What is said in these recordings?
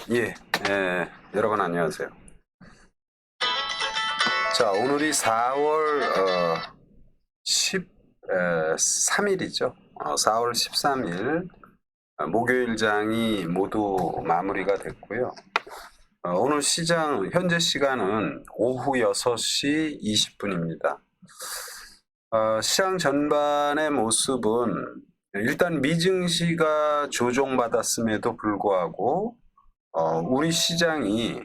예, 여러분 안녕하세요. 자, 오늘이 4월 13일이죠. 4월 13일 목요일장이 모두 마무리가 됐고요. 오늘 시장 현재 시간은 오후 6시 20분입니다. 시장 전반의 모습은 일단 미증시가 조정받았음에도 불구하고 우리 시장이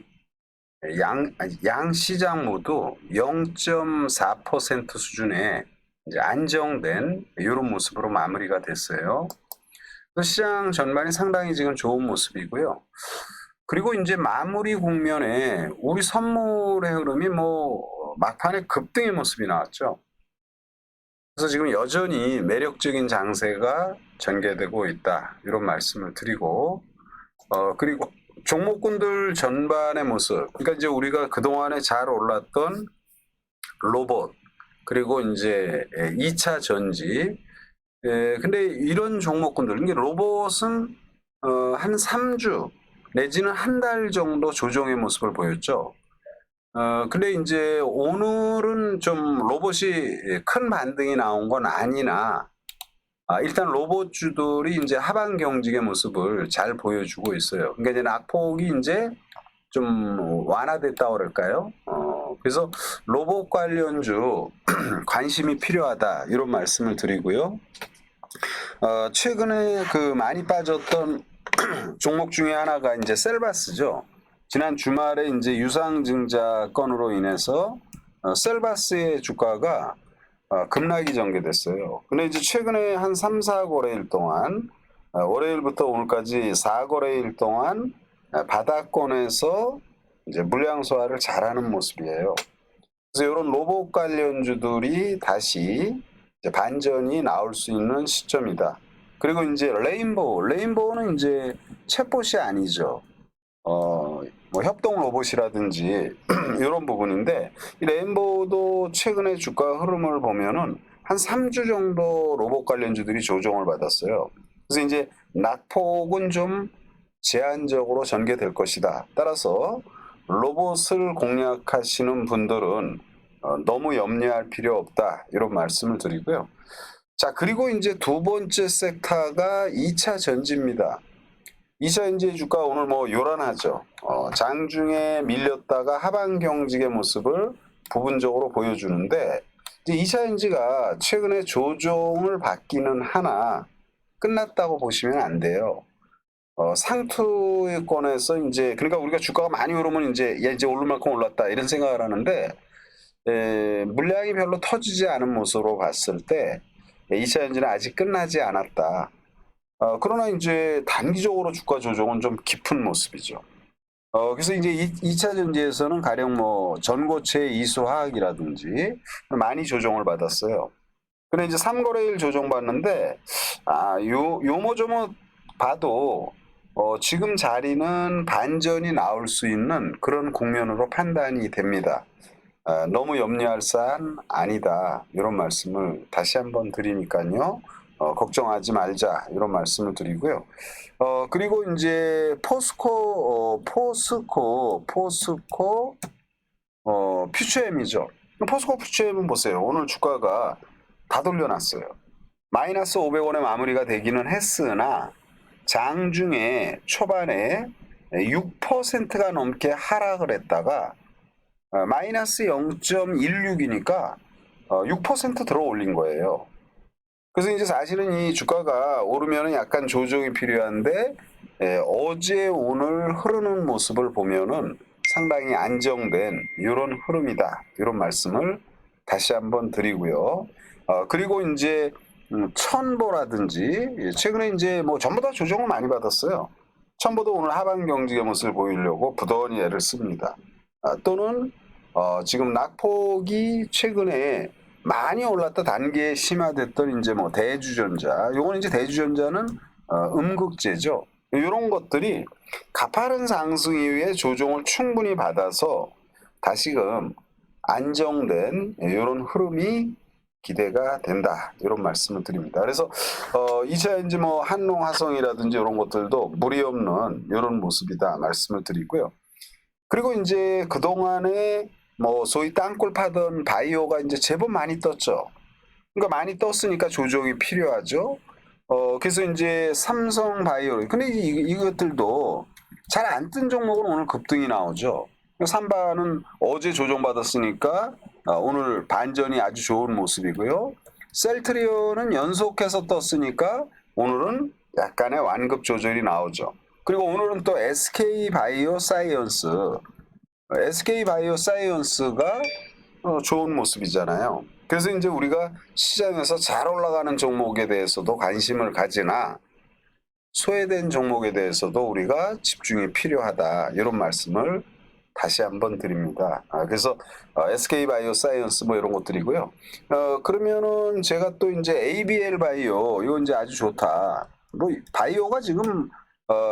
양 시장 모두 0.4% 수준의 이제 안정된 이런 모습으로 마무리가 됐어요. 시장 전반이 상당히 지금 좋은 모습이고요. 그리고 이제 마무리 국면에 우리 선물의 흐름이 막판에 급등의 모습이 나왔죠. 그래서 지금 여전히 매력적인 장세가 전개되고 있다, 이런 말씀을 드리고, 그리고 종목군들 전반의 모습, 그러니까 이제 우리가 그동안에 잘 올랐던 로봇, 그리고 이제 2차 전지, 근데 이런 종목군들, 그러니까 로봇은 한 3주 내지는 한 달 정도 조정의 모습을 보였죠. 근데 이제 오늘은 좀 로봇이 큰 반등이 나온 건 아니나, 일단 로봇주들이 이제 하반 경직의 모습을 잘 보여주고 있어요. 그러니까 이제 낙폭이 이제 좀 완화됐다고 그럴까요? 그래서 로봇 관련주 관심이 필요하다, 이런 말씀을 드리고요. 최근에 그 많이 빠졌던 종목 중에 하나가 이제 셀바스죠. 지난 주말에 이제 유상증자 건으로 인해서 셀바스의 주가가 급락이 전개됐어요. 근데 이제 최근에 한 3, 4거래일 동안, 월요일부터 오늘까지 4거래일 동안 바닥권에서 이제 물량 소화를 잘하는 모습이에요. 그래서 이런 로봇 관련주들이 다시 이제 반전이 나올 수 있는 시점이다. 그리고 이제 레인보우는 이제 챗봇이 아니죠. 뭐 협동 로봇이라든지 이런 부분인데, 이 레인보우도 최근에 주가 흐름을 보면은 한 3주 정도 로봇 관련주들이 조정을 받았어요. 그래서 이제 낙폭은 좀 제한적으로 전개될 것이다. 따라서 로봇을 공략하시는 분들은 너무 염려할 필요 없다, 이런 말씀을 드리고요. 자, 그리고 이제 두 번째 섹터가 2차 전지입니다. 2차 전지 주가 오늘 뭐 요란하죠. 장중에 밀렸다가 하반 경직의 모습을 부분적으로 보여주는데, 이제 2차 전지가 최근에 조정을 받기는 하나 끝났다고 보시면 안 돼요. 상투권에서 이제, 그러니까 우리가 주가가 많이 오르면 이제 이제 오를 만큼 올랐다, 이런 생각을 하는데, 물량이 별로 터지지 않은 모습으로 봤을 때 2차 전지는 아직 끝나지 않았다. 그러나 이제 단기적으로 주가 조정은 좀 깊은 모습이죠. 그래서 이제 2차 전지에서는 가령 뭐 전고체 이수화학이라든지 많이 조정을 받았어요. 근데 이제 3거래일 조정받는데, 요모조모 봐도 지금 자리는 반전이 나올 수 있는 그런 국면으로 판단이 됩니다. 너무 염려할 사안 아니다, 이런 말씀을 다시 한번 드리니까요. 걱정하지 말자, 이런 말씀을 드리고요. 그리고 이제 포스코 퓨처엠이죠. 포스코 퓨처엠은 보세요. 오늘 주가가 다 돌려놨어요. 마이너스 500원에 마무리가 되기는 했으나 장중에 초반에 6%가 넘게 하락을 했다가 마이너스 0.16이니까 6% 들어 올린 거예요. 그래서 이제 사실은 이 주가가 오르면 약간 조정이 필요한데, 어제 오늘 흐르는 모습을 보면은 상당히 안정된 이런 흐름이다, 이런 말씀을 다시 한번 드리고요. 그리고 이제 첨보라든지 최근에 이제 뭐 전부 다 조정을 많이 받았어요. 첨보도 오늘 하반 경직의 모습을 보이려고 부단히 애를 씁니다. 또는 지금 낙폭이 최근에 많이 올랐다 단계에 심화됐던 이제 뭐 대주전자, 요건 이제 대주전자는 음극재죠. 이런 것들이 가파른 상승 이후에 조정을 충분히 받아서 다시금 안정된 이런 흐름이 기대가 된다. 이런 말씀을 드립니다. 그래서 2차 엔지 뭐 한농, 화성이라든지 이런 것들도 무리 없는 이런 모습이다 말씀을 드리고요. 그리고 이제 그동안에 뭐 소위 땅굴 파던 바이오가 이제 제법 많이 떴죠. 그러니까 많이 떴으니까 조정이 필요하죠. 그래서 이제 삼성 바이오, 근데 이것들도 잘 안 뜬 종목은 오늘 급등이 나오죠. 삼바는 어제 조정받았으니까 오늘 반전이 아주 좋은 모습이고요. 셀트리온은 연속해서 떴으니까 오늘은 약간의 완급 조절이 나오죠. 그리고 오늘은 또 SK 바이오 사이언스, SK 바이오 사이언스가 좋은 모습이잖아요. 그래서 이제 우리가 시장에서 잘 올라가는 종목에 대해서도 관심을 가지나 소외된 종목에 대해서도 우리가 집중이 필요하다. 이런 말씀을 다시 한번 드립니다. 그래서 SK 바이오 사이언스 뭐 이런 것들이고요. 그러면은 제가 또 이제 ABL 바이오 이거 이제 아주 좋다. 뭐 바이오가 지금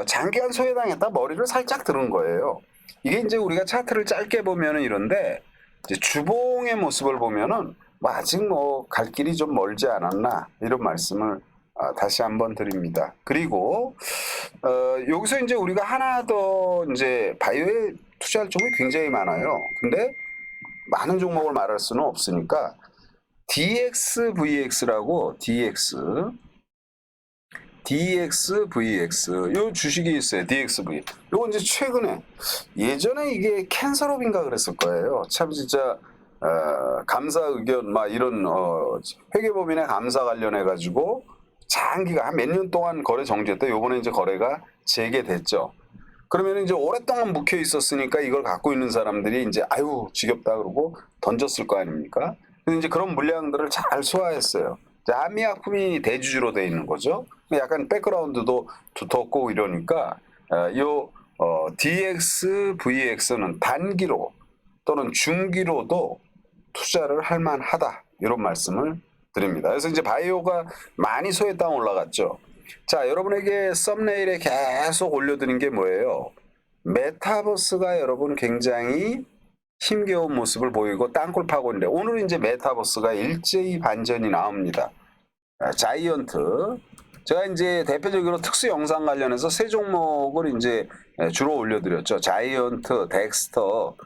장기간 소외당했다 머리를 살짝 드는 거예요. 이게 이제 우리가 차트를 짧게 보면은 이런데 이제 주봉의 모습을 보면은 뭐 아직 뭐 갈 길이 좀 멀지 않았나 이런 말씀을 다시 한번 드립니다. 그리고 여기서 이제 우리가 하나 더 이제 바이오에 투자할 종목이 굉장히 많아요. 근데 많은 종목을 말할 수는 없으니까 DXVX라고 DXVX 요 주식이 있어요. DXV. 요거 이제 최근에 예전에 이게 캔서롭인가 그랬을 거예요. 참 진짜 감사 의견 막 이런 회계법인의 감사 관련해 가지고 장기가 한 몇 년 동안 거래 정지했다. 요번에 이제 거래가 재개됐죠. 그러면 이제 오랫동안 묵혀 있었으니까 이걸 갖고 있는 사람들이 이제 아유 지겹다 그러고 던졌을 거 아닙니까? 근데 이제 그런 물량들을 잘 소화했어요. 한미약품이 대주주로 돼 있는 거죠. 약간 백그라운드도 두텁고 이러니까 DXVX는 단기로 또는 중기로도 투자를 할 만하다. 이런 말씀을 드립니다. 그래서 이제 바이오가 많이 소외당 올라갔죠. 자, 여러분에게 썸네일에 계속 올려드린 게 뭐예요? 메타버스가 여러분 굉장히 힘겨운 모습을 보이고 땅굴 파고 있는데 오늘 이제 메타버스가 일제히 반전이 나옵니다. 자이언트. 제가 이제 대표적으로 특수 영상 관련해서 세 종목을 이제 주로 올려드렸죠. 자이언트, 덱스터,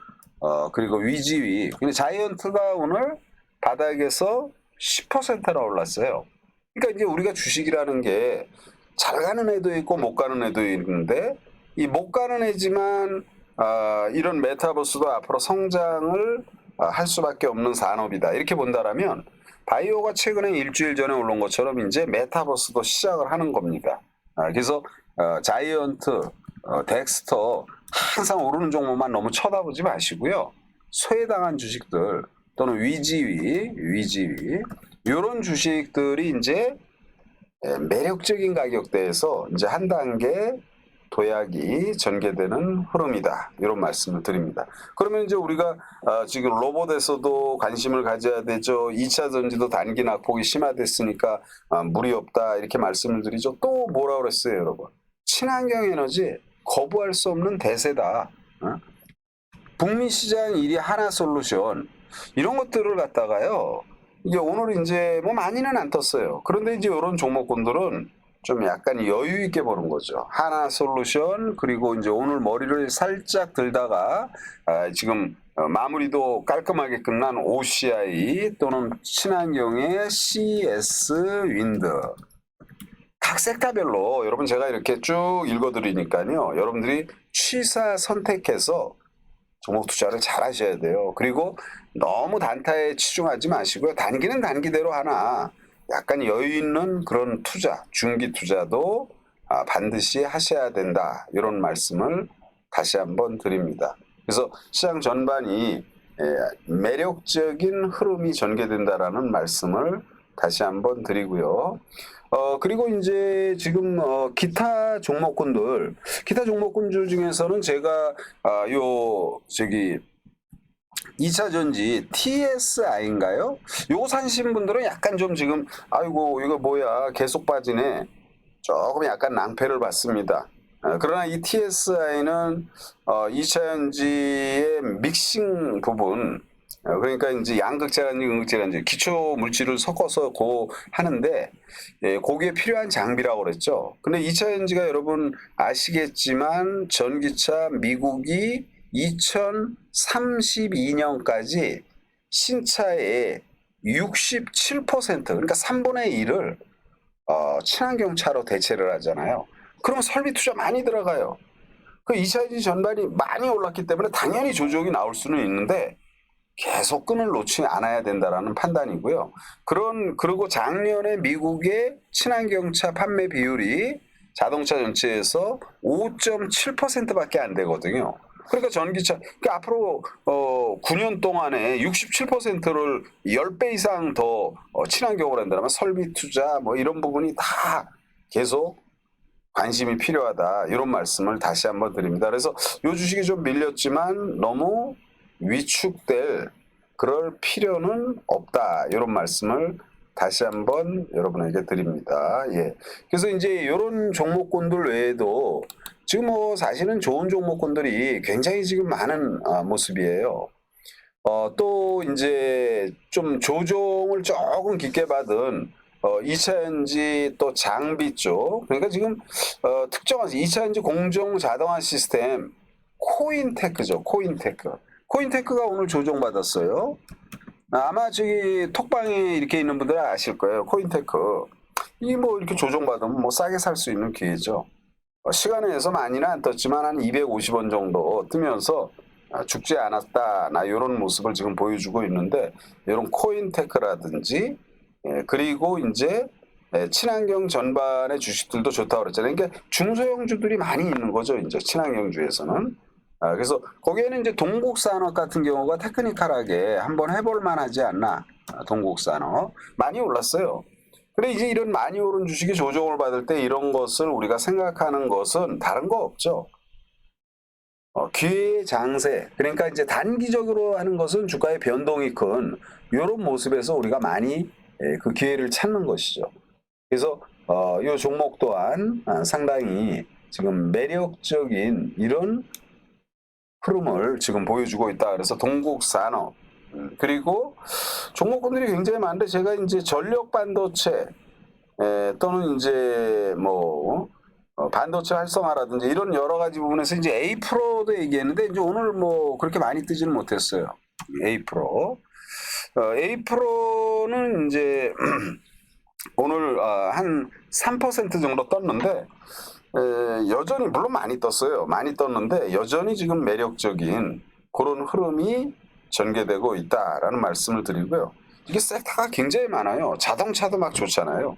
그리고 위지위. 근데 자이언트가 오늘 바닥에서 10%나 올랐어요. 그러니까 이제 우리가 주식이라는 게 잘 가는 애도 있고 못 가는 애도 있는데 이 못 가는 애지만 이런 메타버스도 앞으로 성장을 할 수밖에 없는 산업이다. 이렇게 본다라면 바이오가 최근에 일주일 전에 올라온 것처럼 이제 메타버스도 시작을 하는 겁니다. 그래서 자이언트, 덱스터 항상 오르는 종목만 너무 쳐다보지 마시고요. 소외당한 주식들 또는 위지위 이런 주식들이 이제 매력적인 가격대에서 이제 한 단계 도약이 전개되는 흐름이다. 이런 말씀을 드립니다. 그러면 이제 우리가 지금 로봇에서도 관심을 가져야 되죠. 2차 전지도 단기 낙폭이 심화됐으니까 무리 없다. 이렇게 말씀을 드리죠. 또 뭐라 그랬어요, 여러분? 친환경 에너지 거부할 수 없는 대세다. 북미 시장 1위 하나솔루션 이런 것들을 갖다가요. 이게 오늘 이제 뭐 많이는 안 떴어요. 그런데 이제 이런 종목군들은 좀 약간 여유 있게 보는 거죠. 하나솔루션 그리고 이제 오늘 머리를 살짝 들다가 지금 마무리도 깔끔하게 끝난 OCI 또는 친환경의 CS 윈드. 각 섹터별로 여러분 제가 이렇게 쭉 읽어드리니까요. 여러분들이 취사 선택해서 종목 투자를 잘 하셔야 돼요. 그리고 너무 단타에 치중하지 마시고요. 단기는 단기대로 하나 약간 여유 있는 그런 투자, 중기 투자도 반드시 하셔야 된다. 이런 말씀을 다시 한번 드립니다. 그래서 시장 전반이 매력적인 흐름이 전개된다라는 말씀을 다시 한번 드리고요. 그리고 이제 지금 기타 종목군들, 기타 종목군들 중에서는 제가 2차 전지 TSI인가요? 요거 사신 분들은 약간 좀 지금 아이고 이거 뭐야 계속 빠지네. 조금 약간 낭패를 받습니다. 그러나 이 TSI는 2차 전지의 믹싱 부분 그러니까 이제 양극재라든지 음극재라든지 기초 물질을 섞어서 하는데 거기에 필요한 장비라고 그랬죠. 근데 2차 전지가 여러분 아시겠지만 전기차 미국이 2032년까지 신차의 67% 그러니까 3분의 1을 친환경차로 대체를 하잖아요. 그러면 설비 투자 많이 들어가요. 그 2차 전지 전반이 많이 올랐기 때문에 당연히 조정이 나올 수는 있는데 계속 끈을 놓지 않아야 된다라는 판단이고요. 그리고 작년에 미국의 친환경차 판매 비율이 자동차 전체에서 5.7%밖에 안 되거든요. 그러니까 전기차, 그러니까 앞으로 9년 동안에 67%를 10배 이상 더 친환경으로 한다면 설비 투자 뭐 이런 부분이 다 계속 관심이 필요하다. 이런 말씀을 다시 한번 드립니다. 그래서 이 주식이 좀 밀렸지만 너무 위축될 그럴 필요는 없다. 이런 말씀을 다시 한번 여러분에게 드립니다. 예. 그래서 이제 이런 종목군들 외에도 지금 뭐 사실은 좋은 종목군들이 굉장히 지금 많은 모습이에요. 또 이제 좀 조정을 조금 깊게 받은 2차 전지 또 장비 쪽 그러니까 지금 특정한 2차 전지 공정 자동화 시스템 코인테크죠. 코인테크가 오늘 조정받았어요. 아마 저기 톡방에 이렇게 있는 분들은 아실 거예요. 코인테크 이 뭐 이렇게 조정받으면 뭐 싸게 살 수 있는 기회죠. 시간에서 많이는 안 떴지만 한 250원 정도 뜨면서 죽지 않았다 나 이런 모습을 지금 보여주고 있는데 이런 코인테크라든지 그리고 이제 친환경 전반의 주식들도 좋다고 그랬잖아요. 그러니까 중소형주들이 많이 있는 거죠. 이제 친환경주에서는. 그래서 거기에는 이제 동국산업 같은 경우가 테크니컬하게 한번 해볼 만하지 않나. 동국산업 많이 올랐어요. 그래 이제 이런 많이 오른 주식이 조정을 받을 때 이런 것을 우리가 생각하는 것은 다른 거 없죠. 기회의 장세 그러니까 이제 단기적으로 하는 것은 주가의 변동이 큰 이런 모습에서 우리가 많이 그 기회를 찾는 것이죠. 그래서 이 종목 또한 상당히 지금 매력적인 이런 흐름을 지금 보여주고 있다. 그래서 동국산업 그리고 종목군들이 굉장히 많은데 제가 이제 전력 반도체 또는 이제 뭐 반도체 활성화라든지 이런 여러 가지 부분에서 이제 A 프로도 얘기했는데 이제 오늘 뭐 그렇게 많이 뜨지는 못했어요. A 프로. A 프로는 이제 오늘 한 3% 정도 떴는데 여전히 물론 많이 떴어요. 많이 떴는데 여전히 지금 매력적인 그런 흐름이 전개되고 있다라는 말씀을 드리고요. 이게 섹터가 굉장히 많아요. 자동차도 막 좋잖아요.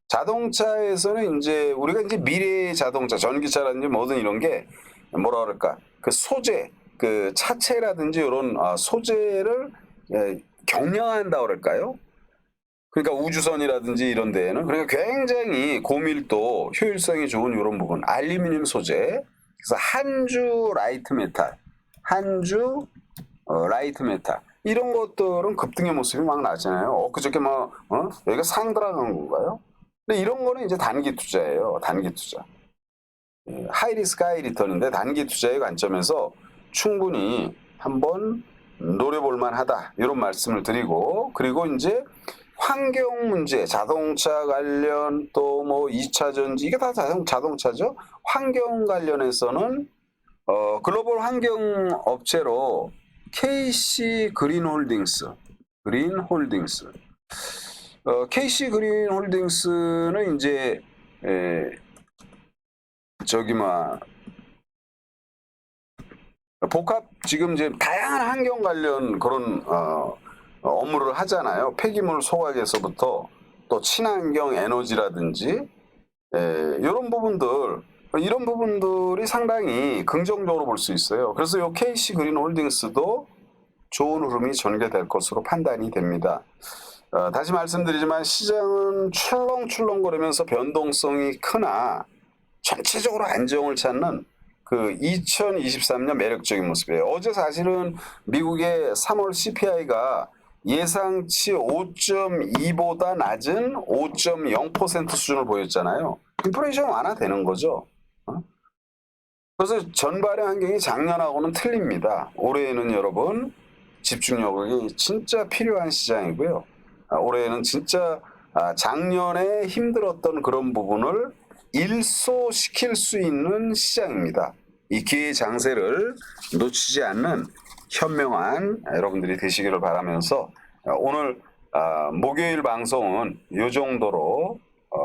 자동차에서는 이제 우리가 이제 미래의 자동차, 전기차라든지 뭐든 이런 게 뭐라 그럴까 그 소재, 그 차체라든지 이런 소재를 경량한다 그럴까요? 그러니까 우주선이라든지 이런 데에는 그러니까 굉장히 고밀도, 효율성이 좋은 이런 부분, 알루미늄 소재, 그래서 한주 라이트 메탈, 한주 라이트 메탈 이런 것들은 급등의 모습이 막 나잖아요. 그저께 뭐 여기가 상 들어간 건가요? 근데 이런 거는 이제 단기 투자예요. 단기 투자. 하이리스크 하이리턴인데 단기 투자의 관점에서 충분히 한번 노려볼 만하다. 이런 말씀을 드리고 그리고 이제 환경 문제, 자동차 관련 또 뭐 2차 전지 이게 다 자동차죠. 환경 관련해서는 글로벌 환경 업체로 KC 그린홀딩스, KC 그린홀딩스는 이제 저기 뭐 복합 지금 이제 다양한 환경 관련 그런 업무를 하잖아요. 폐기물 소각에서부터 또 친환경 에너지라든지 이런 부분들이 상당히 긍정적으로 볼 수 있어요. 그래서 이 KC 그린홀딩스도 좋은 흐름이 전개될 것으로 판단이 됩니다. 다시 말씀드리지만 시장은 출렁출렁거리면서 변동성이 크나 전체적으로 안정을 찾는 그 2023년 매력적인 모습이에요. 어제 사실은 미국의 3월 CPI가 예상치 5.2보다 낮은 5.0% 수준을 보였잖아요. 인플레이션 완화되는 거죠. 그래서 전반의 환경이 작년하고는 틀립니다. 올해에는 여러분 집중력이 진짜 필요한 시장이고요. 올해는 진짜 작년에 힘들었던 그런 부분을 일소시킬 수 있는 시장입니다. 이 기회 장세를 놓치지 않는 현명한 여러분들이 되시기를 바라면서 오늘 목요일 방송은 이 정도로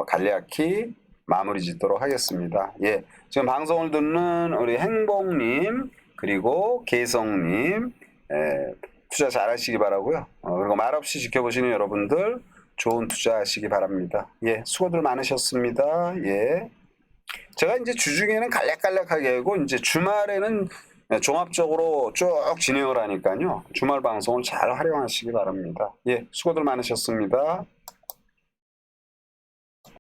간략히 마무리 짓도록 하겠습니다. 예, 지금 방송을 듣는 우리 행복님 그리고 개성님 투자 잘 하시기 바라고요. 그리고 말없이 지켜보시는 여러분들 좋은 투자하시기 바랍니다. 예, 수고들 많으셨습니다. 예. 제가 이제 주중에는 간략간략하게 하고 이제 주말에는 종합적으로 쭉 진행을 하니까요. 주말 방송을 잘 활용하시기 바랍니다. 예, 수고들 많으셨습니다.